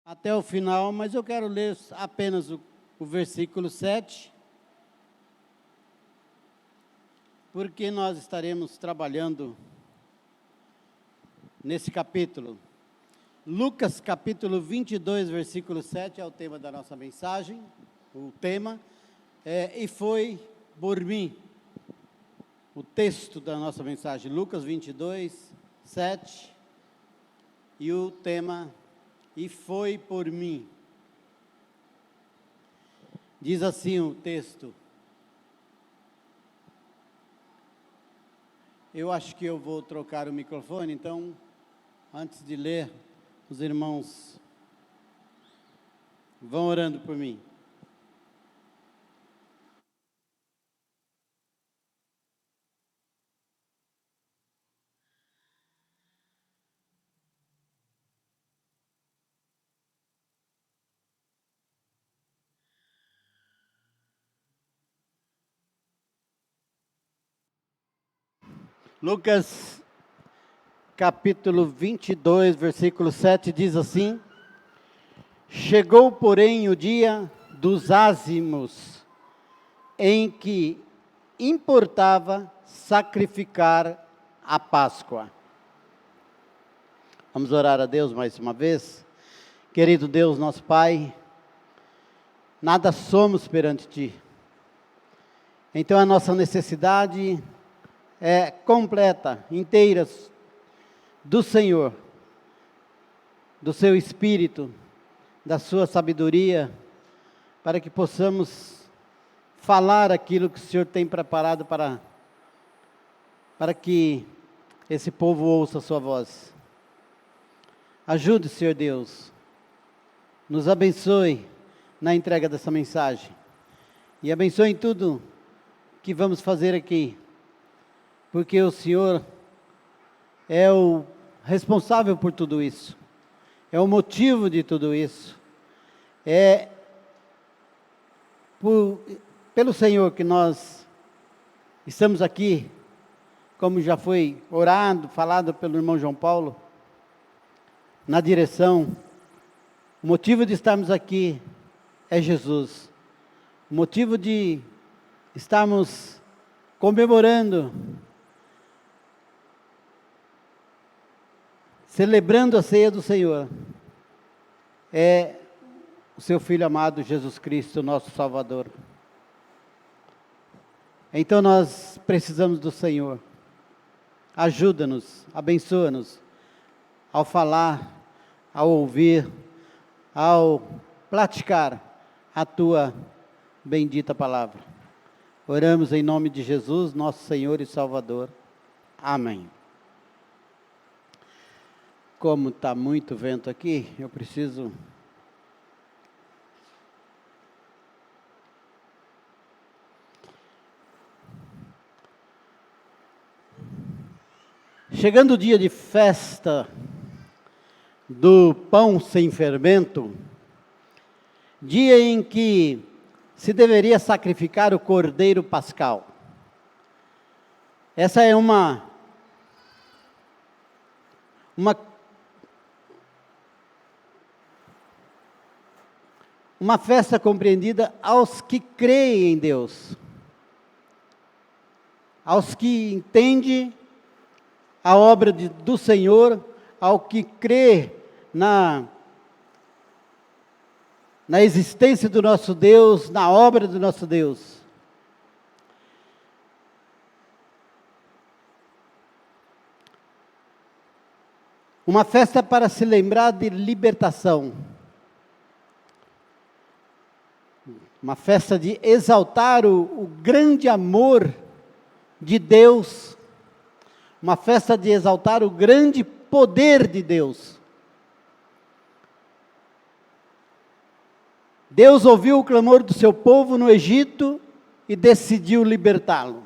até o final, mas eu quero ler apenas o versículo 7, porque nós estaremos trabalhando nesse capítulo. Lucas capítulo 22, versículo 7 é o tema da nossa mensagem. O tema é "E foi por mim". O texto da nossa mensagem, Lucas 22, 7, e o tema "E foi por mim". Diz assim o texto. Eu acho que eu vou trocar o microfone, então, antes de ler, os irmãos vão orando por mim. Lucas capítulo 22, versículo 7 diz assim: Chegou, porém, o dia dos ázimos, em que importava sacrificar a Páscoa. Vamos orar a Deus mais uma vez. Querido Deus, nosso Pai, nada somos perante Ti. Então a nossa necessidade é completa, inteira, do Senhor, do Seu Espírito, da Sua sabedoria, para que possamos falar aquilo que o Senhor tem preparado para que esse povo ouça a Sua voz. Ajude, Senhor Deus, nos abençoe na entrega dessa mensagem, e abençoe em tudo que vamos fazer aqui, porque o Senhor é o responsável por tudo isso, é o motivo de tudo isso, é pelo Senhor que nós estamos aqui, como já foi orado, falado pelo irmão João Paulo, na direção. O motivo de estarmos aqui é Jesus, o motivo de estarmos comemorando, celebrando a ceia do Senhor, é o seu Filho amado Jesus Cristo, nosso Salvador. Então nós precisamos do Senhor. Ajuda-nos, abençoa-nos, ao falar, ao ouvir, ao praticar a Tua bendita palavra. Oramos em nome de Jesus, nosso Senhor e Salvador. Amém. Como está muito vento aqui, eu preciso... Chegando o dia de festa do pão sem fermento, dia em que se deveria sacrificar o cordeiro pascal. Essa é uma festa compreendida aos que creem em Deus, aos que entendem a obra do Senhor, ao que crê na existência do nosso Deus, na obra do nosso Deus. Uma festa para se lembrar de libertação. Uma festa de exaltar o grande amor de Deus. Uma festa de exaltar o grande poder de Deus. Deus ouviu o clamor do seu povo no Egito e decidiu libertá-lo.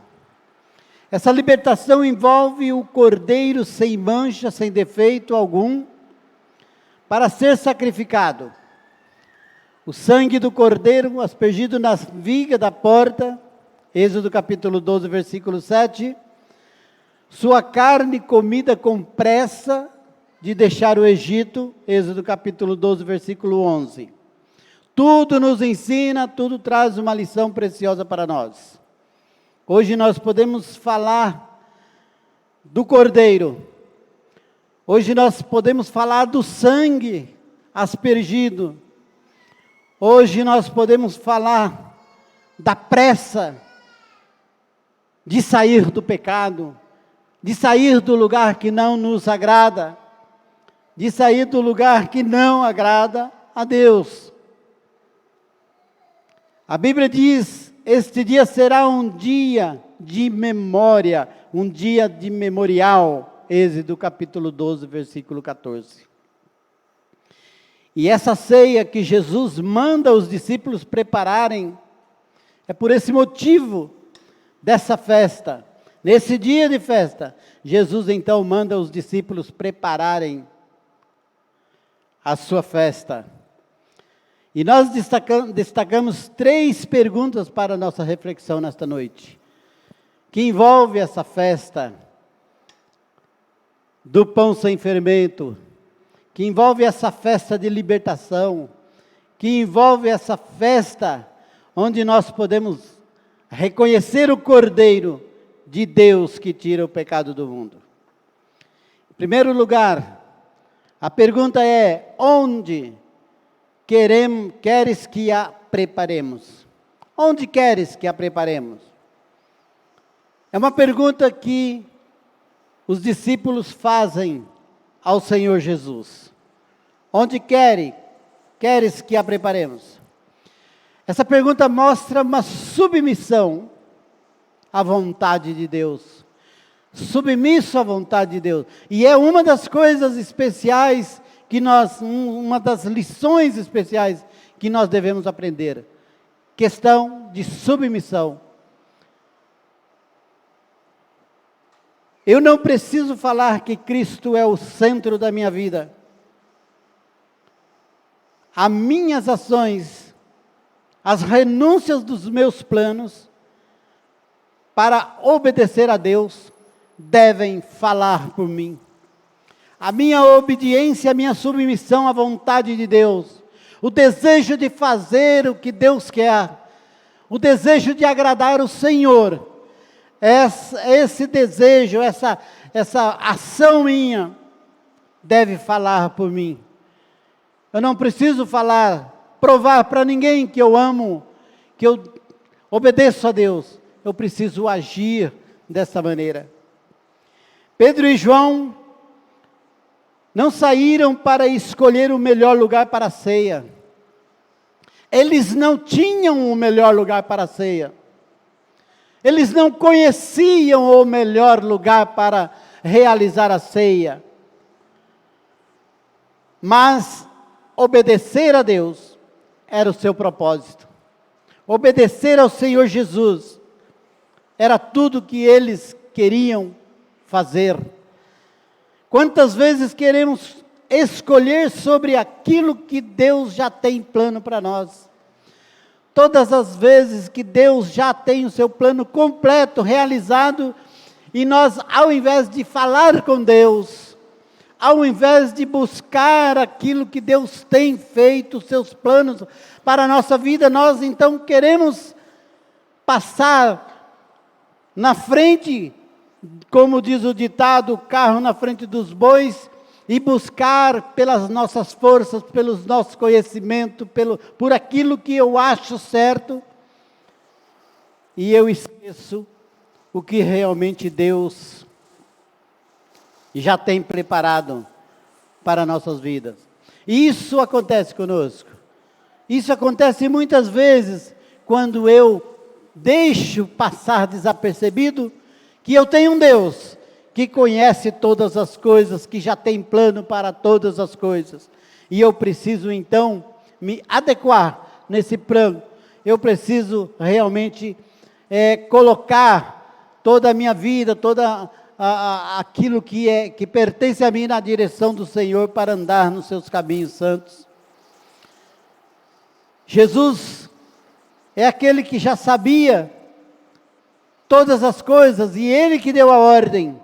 Essa libertação envolve o cordeiro sem mancha, sem defeito algum, para ser sacrificado. O sangue do cordeiro aspergido na viga da porta, Êxodo capítulo 12, versículo 7, sua carne comida com pressa de deixar o Egito, Êxodo capítulo 12, versículo 11. Tudo nos ensina, tudo traz uma lição preciosa para nós. Hoje nós podemos falar do Cordeiro. Hoje nós podemos falar do sangue aspergido. Hoje nós podemos falar da pressa de sair do pecado, de sair do lugar que não nos agrada, de sair do lugar que não agrada a Deus. A Bíblia diz, este dia será um dia de memória, um dia de memorial, Êxodo capítulo 12, versículo 14. E essa ceia que Jesus manda os discípulos prepararem, é por esse motivo dessa festa. Nesse dia de festa, Jesus então manda os discípulos prepararem a sua festa. E nós destacamos 3 perguntas para a nossa reflexão nesta noite, que envolve essa festa do pão sem fermento, que envolve essa festa de libertação, que envolve essa festa onde nós podemos reconhecer o Cordeiro de Deus que tira o pecado do mundo. Em primeiro lugar, a pergunta é: onde queres que a preparemos? Onde queres que a preparemos? É uma pergunta que os discípulos fazem ao Senhor Jesus. Onde queres que a preparemos? Essa pergunta mostra uma submissão à vontade de Deus. Submisso à vontade de Deus. E é uma das coisas especiais que uma das lições especiais que nós devemos aprender. Questão de submissão. Eu não preciso falar que Cristo é o centro da minha vida. As minhas ações, as renúncias dos meus planos, para obedecer a Deus, devem falar por mim. A minha obediência, a minha submissão à vontade de Deus, o desejo de fazer o que Deus quer, o desejo de agradar o Senhor, esse desejo, essa ação minha, deve falar por mim. Eu não preciso provar para ninguém que eu amo, que eu obedeço a Deus. Eu preciso agir dessa maneira. Pedro e João não saíram para escolher o melhor lugar para a ceia. Eles não tinham o melhor lugar para a ceia. Eles não conheciam o melhor lugar para realizar a ceia. Mas obedecer a Deus era o seu propósito. Obedecer ao Senhor Jesus era tudo que eles queriam fazer. Quantas vezes queremos escolher sobre aquilo que Deus já tem plano para nós? Todas as vezes que Deus já tem o seu plano completo, realizado, e nós, ao invés de falar com Deus, ao invés de buscar aquilo que Deus tem feito, os seus planos para a nossa vida, nós então queremos passar na frente, como diz o ditado, o carro na frente dos bois, e buscar pelas nossas forças, pelos nossos conhecimentos, por aquilo que eu acho certo, e eu esqueço o que realmente Deus já tem preparado para nossas vidas. E isso acontece conosco. Isso acontece muitas vezes quando eu deixo passar desapercebido que eu tenho um Deus que conhece todas as coisas, que já tem plano para todas as coisas. E eu preciso então me adequar nesse plano. Eu preciso realmente colocar toda a minha vida, aquilo que pertence a mim na direção do Senhor para andar nos seus caminhos santos. Jesus é aquele que já sabia todas as coisas e Ele que deu a ordem.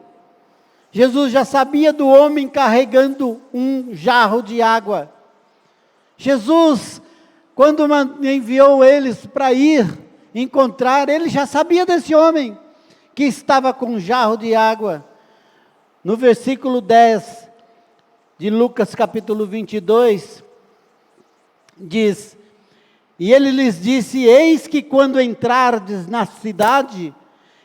Jesus já sabia do homem carregando um jarro de água. Jesus, quando enviou eles para ir encontrar, ele já sabia desse homem que estava com um jarro de água. No versículo 10 de Lucas capítulo 22, diz: e ele lhes disse: eis que quando entrardes na cidade,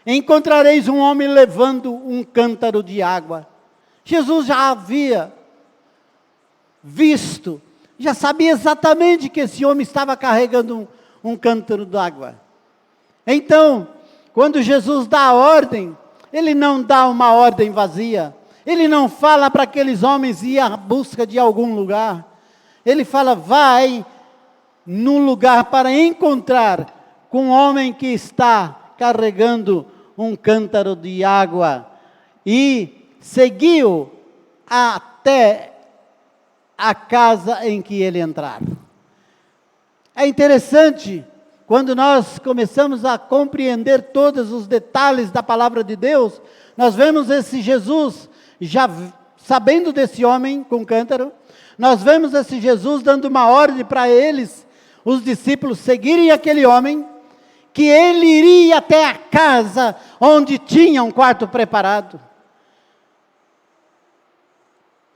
encontrareis um homem levando um cântaro de água. Jesus já havia visto, já sabia exatamente que esse homem estava carregando um cântaro de água. Então, quando Jesus dá a ordem, ele não dá uma ordem vazia. Ele não fala para aqueles homens ir à busca de algum lugar. Ele fala: vai num lugar para encontrar com um homem que está carregando um cântaro de água. E seguiu até a casa em que ele entrar. É interessante, quando nós começamos a compreender todos os detalhes da palavra de Deus, nós vemos esse Jesus, já sabendo desse homem com cântaro, nós vemos esse Jesus dando uma ordem para eles, os discípulos, seguirem aquele homem, que ele iria até a casa onde tinha um quarto preparado.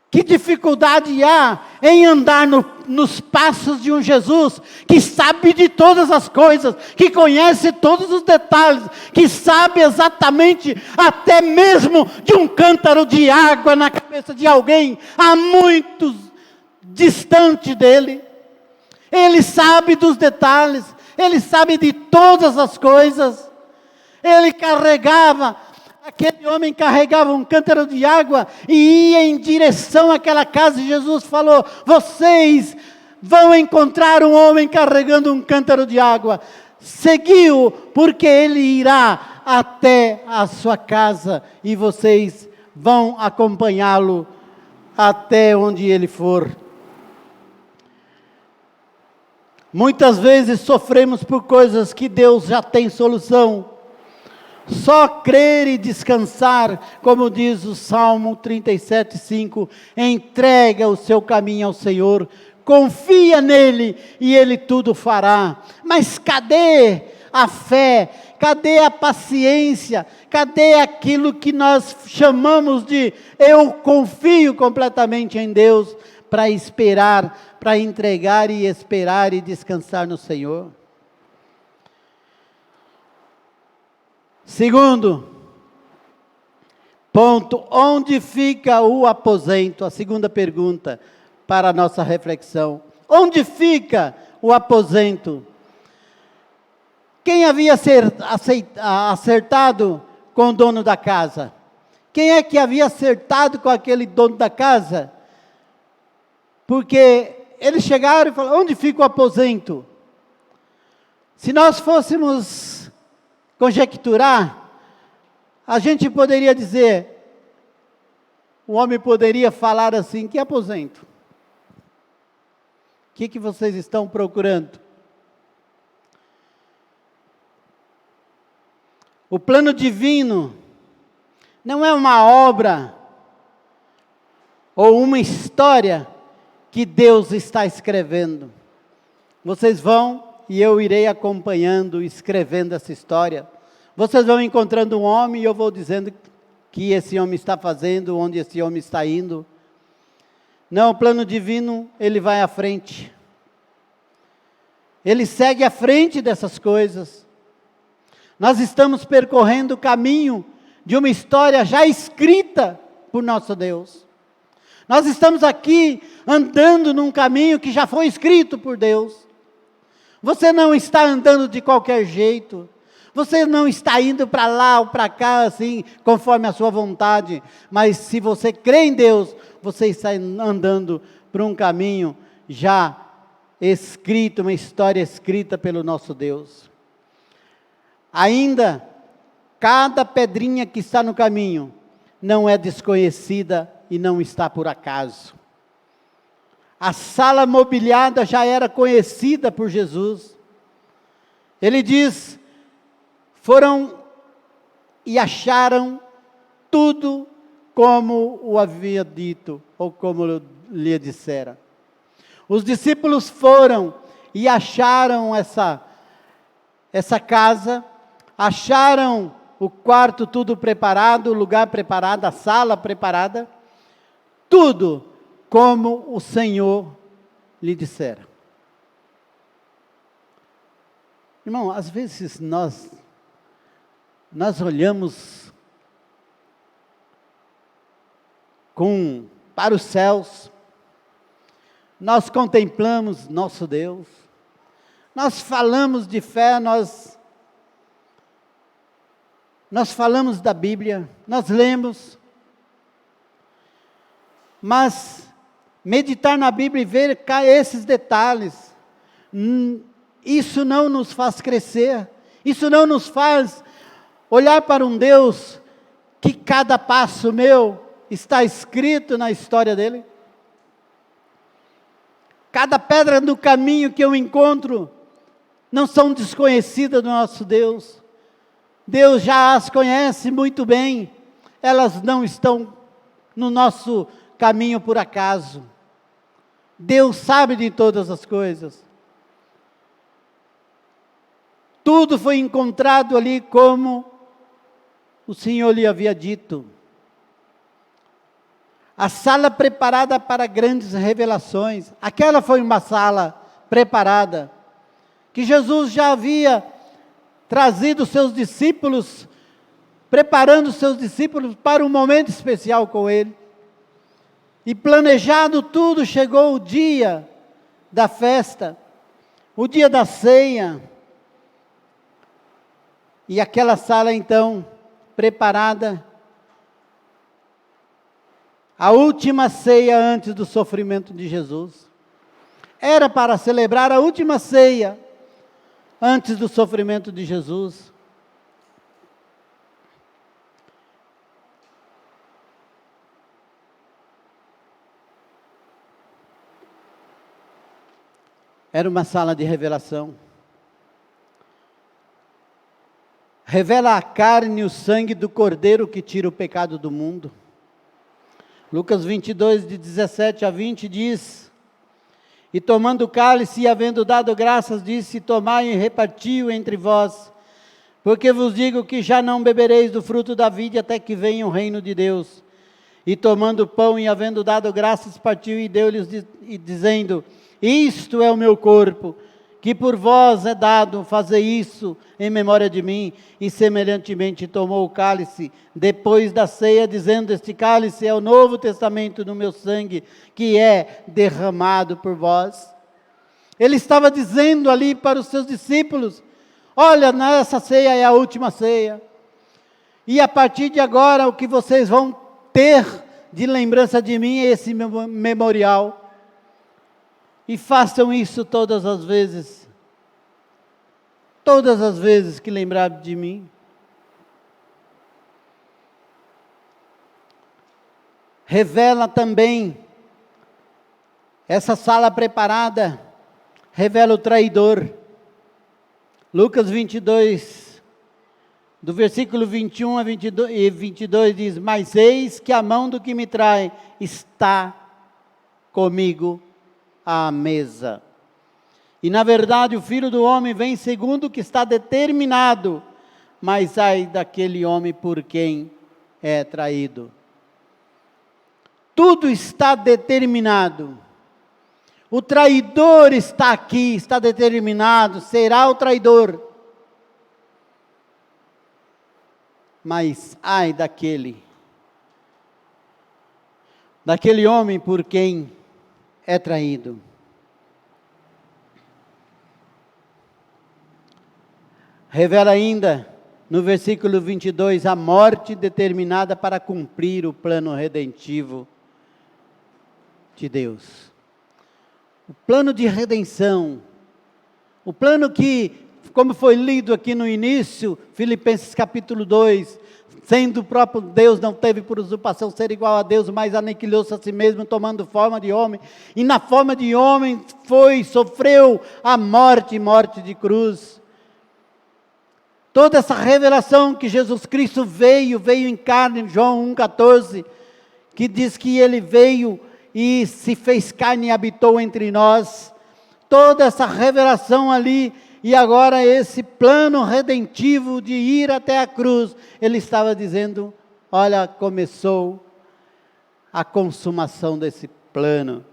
Que dificuldade há em andar nos passos de um Jesus que sabe de todas as coisas, que conhece todos os detalhes, que sabe exatamente até mesmo de um cântaro de água na cabeça de alguém há muitos distante dele. Ele sabe dos detalhes, ele sabe de todas as coisas. Aquele homem carregava um cântaro de água e ia em direção àquela casa, e Jesus falou: vocês vão encontrar um homem carregando um cântaro de água. Seguiu, porque ele irá até a sua casa, e vocês vão acompanhá-lo até onde ele for. Muitas vezes sofremos por coisas que Deus já tem solução. Só crer e descansar, como diz o Salmo 37:5, entrega o seu caminho ao Senhor, confia nele e ele tudo fará. Mas cadê a fé? Cadê a paciência? Cadê aquilo que nós chamamos de eu confio completamente em Deus, para esperar, para entregar e esperar e descansar no Senhor? Segundo ponto, onde fica o aposento? A segunda pergunta para a nossa reflexão. Onde fica o aposento? Quem havia acertado com o dono da casa? Quem é que havia acertado com aquele dono da casa? Porque eles chegaram e falaram: onde fica o aposento? Se nós fôssemos conjecturar, a gente poderia dizer, o homem poderia falar assim: que aposento? O que vocês estão procurando? O plano divino não é uma obra ou uma história que Deus está escrevendo. Vocês vão e eu irei acompanhando, escrevendo essa história. Vocês vão encontrando um homem e eu vou dizendo que esse homem está fazendo, onde esse homem está indo. Não, o plano divino, ele vai à frente. Ele segue à frente dessas coisas. Nós estamos percorrendo o caminho de uma história já escrita por nosso Deus. Nós estamos aqui andando num caminho que já foi escrito por Deus. Você não está andando de qualquer jeito. Você não está indo para lá ou para cá, assim, conforme a sua vontade. Mas se você crê em Deus, você está andando por um caminho já escrito, uma história escrita pelo nosso Deus. Ainda, cada pedrinha que está no caminho não é desconhecida e não está por acaso. A sala mobiliada já era conhecida por Jesus. Ele diz: foram e acharam tudo como o havia dito, ou como lhe dissera. Os discípulos foram e acharam essa casa, acharam o quarto tudo preparado, o lugar preparado, a sala preparada, tudo como o Senhor lhe dissera. Irmão, às vezes nós olhamos para os céus, nós contemplamos nosso Deus, nós falamos de fé, nós falamos da Bíblia, nós lemos, mas meditar na Bíblia e ver esses detalhes, isso não nos faz crescer, isso não nos faz olhar para um Deus que cada passo meu está escrito na história dele. Cada pedra no caminho que eu encontro não são desconhecidas do nosso Deus. Deus já as conhece muito bem. Elas não estão no nosso caminho por acaso. Deus sabe de todas as coisas. Tudo foi encontrado ali como o Senhor lhe havia dito. A sala preparada para grandes revelações. Aquela foi uma sala preparada, que Jesus já havia trazido seus discípulos, preparando seus discípulos para um momento especial com Ele. E planejado tudo, chegou o dia da festa, o dia da ceia. E aquela sala então, preparada, a última ceia antes do sofrimento de Jesus. Era para celebrar a última ceia antes do sofrimento de Jesus. Era uma sala de revelação. Revela a carne e o sangue do Cordeiro que tira o pecado do mundo. Lucas 22, de 17 a 20 diz: E tomando o cálice e havendo dado graças, disse: Tomai e reparti-o entre vós, porque vos digo que já não bebereis do fruto da vide até que venha o reino de Deus. E tomando o pão e havendo dado graças, partiu e deu-lhes, dizendo: Isto é o meu corpo, que por vós é dado, fazei isso em memória de mim. E semelhantemente tomou o cálice depois da ceia, dizendo: Este cálice é o novo testamento no meu sangue, que é derramado por vós. Ele estava dizendo ali para os seus discípulos: olha, essa ceia é a última ceia, e a partir de agora o que vocês vão ter de lembrança de mim é esse memorial. E façam isso todas as vezes que lembrar de mim. Revela também, essa sala preparada, revela o traidor. Lucas 22, do versículo 21 a 22 diz: Mas eis que a mão do que me trai está comigo à mesa. E na verdade o Filho do Homem vem segundo o que está determinado, mas ai daquele homem por quem é traído. Tudo está determinado. O traidor está aqui, está determinado, será o traidor. Mas ai daquele homem por quem é traído. Revela ainda, no versículo 22, a morte determinada para cumprir o plano redentivo de Deus. O plano de redenção, o plano que, como foi lido aqui no início, Filipenses capítulo 2, sendo o próprio Deus, não teve por usurpação ser igual a Deus, mas aniquilou-se a si mesmo, tomando forma de homem, e na forma de homem sofreu a morte de cruz. Toda essa revelação que Jesus Cristo veio em carne, João 1,14, que diz que Ele veio e se fez carne e habitou entre nós, toda essa revelação ali, e agora esse plano redentivo de ir até a cruz, Ele estava dizendo, olha, começou a consumação desse plano.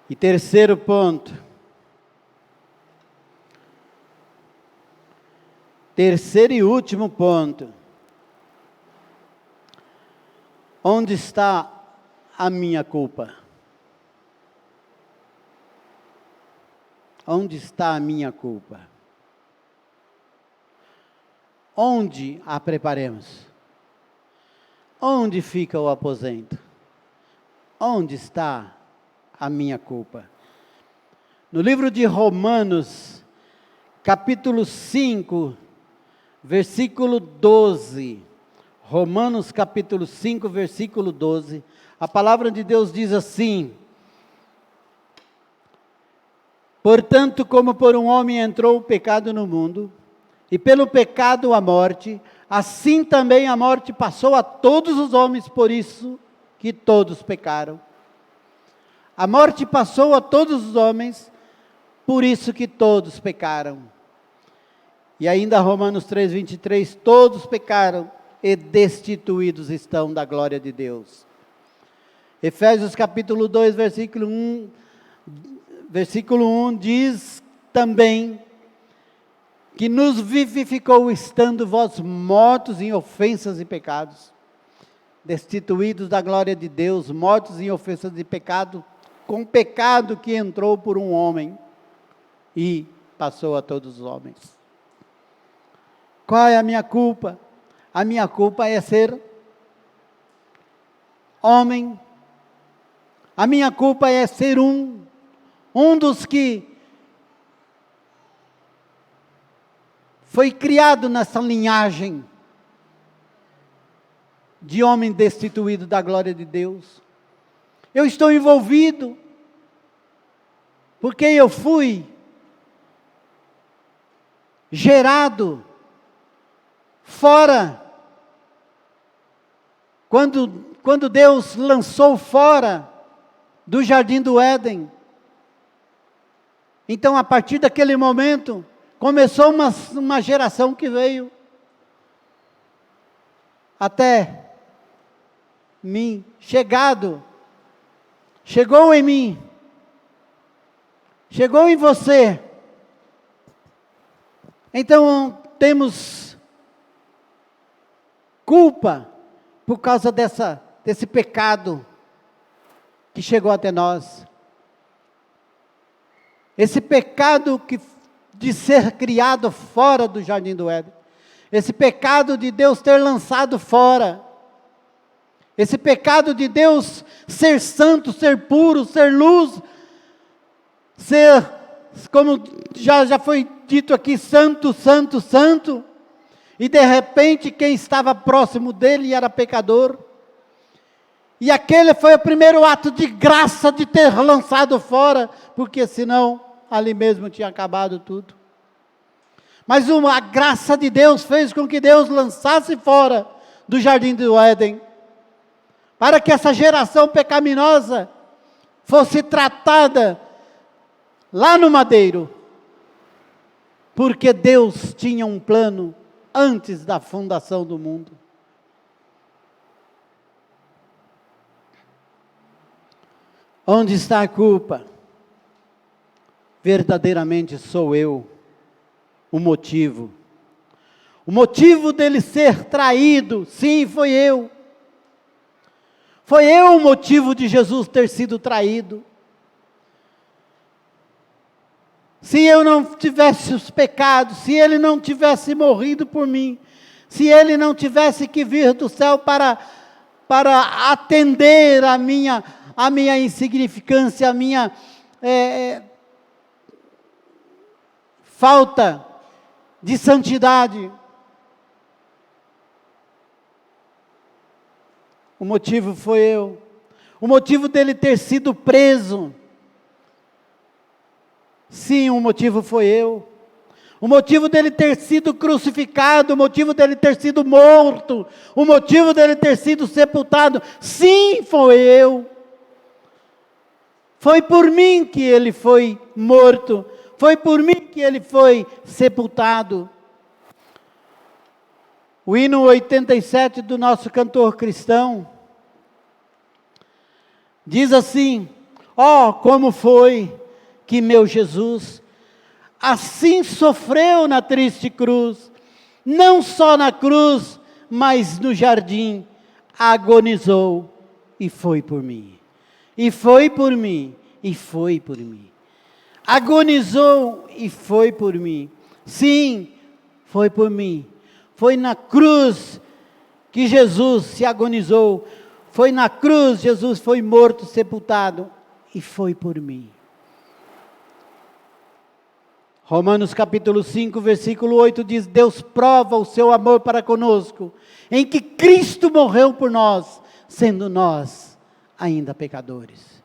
E terceiro ponto, terceiro e último ponto, onde está a minha culpa? Onde está a minha culpa? Onde a preparemos? Onde fica o aposento? Onde está a minha culpa? No livro de Romanos, capítulo 5, versículo 12, Romanos capítulo 5, versículo 12, a palavra de Deus diz assim: portanto, como por um homem entrou o pecado no mundo, e pelo pecado a morte, assim também a morte passou a todos os homens, por isso que todos pecaram. A morte passou a todos os homens, por isso que todos pecaram. E ainda Romanos 3, 23, todos pecaram e destituídos estão da glória de Deus. Efésios capítulo 2, versículo 1 diz também que nos vivificou estando vós mortos em ofensas e pecados, destituídos da glória de Deus, mortos em ofensas e pecado, com o pecado que entrou por um homem e passou a todos os homens. Qual é a minha culpa? A minha culpa é ser homem. A minha culpa é ser um dos que foi criado nessa linhagem de homem destituído da glória de Deus. Eu estou envolvido, porque eu fui gerado fora, quando Deus lançou fora do jardim do Éden. Então, a partir daquele momento, começou uma geração que veio até mim, chegou em mim, chegou em você. Então, temos culpa por causa desse pecado que chegou até nós. Esse pecado de ser criado fora do jardim do Éden. Esse pecado de Deus ter lançado fora. Esse pecado de Deus ser santo, ser puro, ser luz. Ser, como já foi dito aqui, santo, santo, santo. E de repente quem estava próximo dele era pecador. E aquele foi o primeiro ato de graça de ter lançado fora, porque senão ali mesmo tinha acabado tudo. Mas a graça de Deus fez com que Deus lançasse fora do jardim do Éden, para que essa geração pecaminosa fosse tratada lá no madeiro, porque Deus tinha um plano antes da fundação do mundo. Onde está a culpa? Verdadeiramente sou eu o motivo. O motivo dele ser traído, sim, foi eu. Foi eu o motivo de Jesus ter sido traído. Se eu não tivesse os pecados, se ele não tivesse morrido por mim, se ele não tivesse que vir do céu para atender a minha insignificância, a minha falta de santidade. O motivo foi eu. O motivo dele ter sido preso, sim, o motivo foi eu. o motivo dele ter sido crucificado, o motivo dele ter sido morto, o motivo dele ter sido sepultado. Sim, foi eu. Foi por mim que ele foi morto, foi por mim que ele foi sepultado. O hino 87 do nosso cantor cristão diz assim: ó, como foi que meu Jesus assim sofreu na triste cruz, não só na cruz, mas no jardim, agonizou e foi por mim. E foi por mim, e foi por mim. Agonizou e foi por mim. Sim, foi por mim. Foi na cruz que Jesus se agonizou. Foi na cruz, Jesus foi morto, sepultado, e foi por mim. Romanos capítulo 5, versículo 8 diz: Deus prova o seu amor para conosco, em que Cristo morreu por nós, sendo nós ainda pecadores.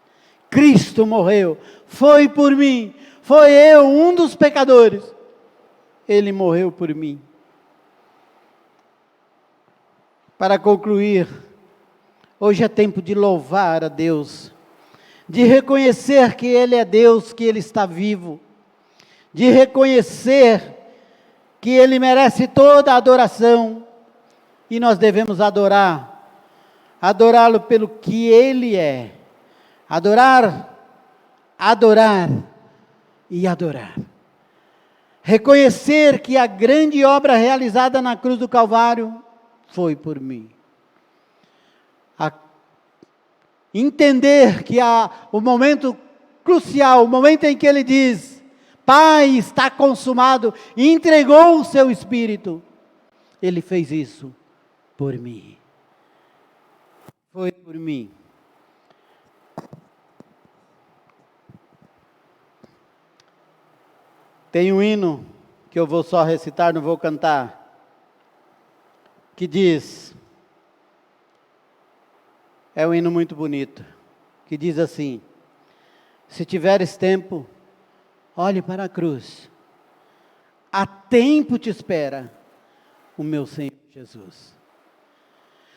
Cristo morreu, foi por mim, foi eu, um dos pecadores. Ele morreu por mim. Para concluir, hoje é tempo de louvar a Deus, de reconhecer que Ele é Deus, que Ele está vivo, de reconhecer que Ele merece toda a adoração, e nós devemos adorá-lo pelo que Ele é, adorar e adorar. Reconhecer que a grande obra realizada na cruz do Calvário foi por mim. Entender que o momento crucial, o momento em que Ele diz: Pai, está consumado, e entregou o seu Espírito, Ele fez isso por mim. Foi por mim. Tem um hino que eu vou só recitar, não vou cantar, que diz, é um hino muito bonito, que diz assim: se tiveres tempo, olhe para a cruz, há tempo te espera o meu Senhor Jesus.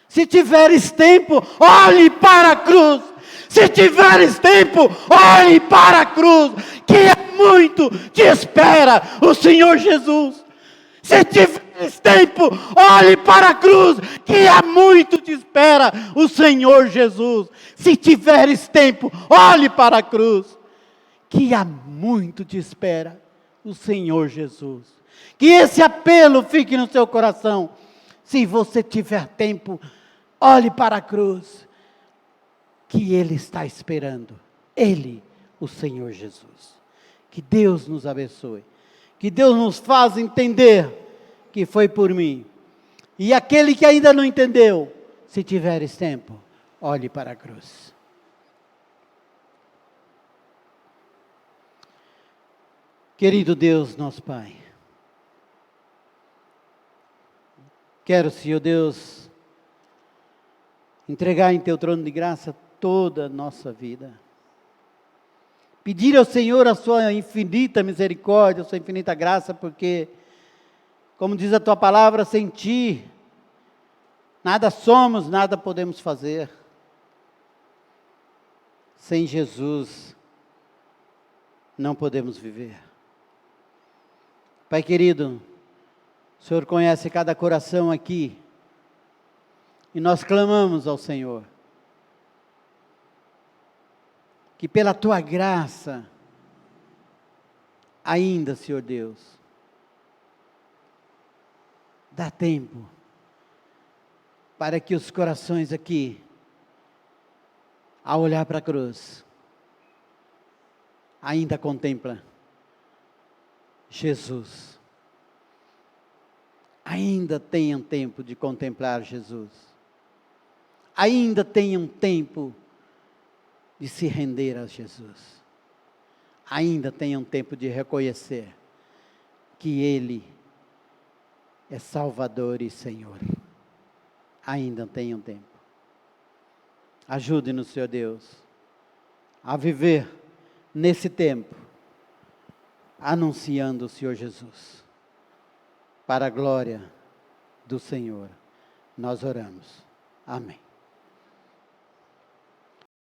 Se tiveres tempo, olhe para a cruz. Se tiveres tempo, olhe para a cruz, que é muito te espera o Senhor Jesus. Se tiveres tempo, olhe para a cruz, que há muito te espera o Senhor Jesus. Se tiveres tempo, olhe para a cruz, que há muito te espera o Senhor Jesus. Que esse apelo fique no seu coração. Se você tiver tempo, olhe para a cruz, que Ele está esperando. Ele, o Senhor Jesus. Que Deus nos abençoe. Que Deus nos faça entender que foi por mim. E aquele que ainda não entendeu, se tiveres tempo, olhe para a cruz. Querido Deus, nosso Pai, quero, Senhor Deus, entregar em Teu trono de graça toda a nossa vida. Pedir ao Senhor a Sua infinita misericórdia, a Sua infinita graça, porque, como diz a Tua palavra, sem Ti, nada somos, nada podemos fazer. Sem Jesus, não podemos viver. Pai querido, o Senhor conhece cada coração aqui, e nós clamamos ao Senhor, que pela Tua graça, ainda, Senhor Deus, dá tempo, para que os corações aqui, ao olhar para a cruz, ainda contemplam Jesus. Ainda tenham tempo de contemplar Jesus. Ainda tenham tempo de se render a Jesus. Ainda tenham tempo de reconhecer que Ele é Salvador e Senhor. Ainda tenham tempo. Ajude-nos, Senhor Deus, a viver nesse tempo, anunciando o Senhor Jesus. para a glória do Senhor. Nós oramos. Amém.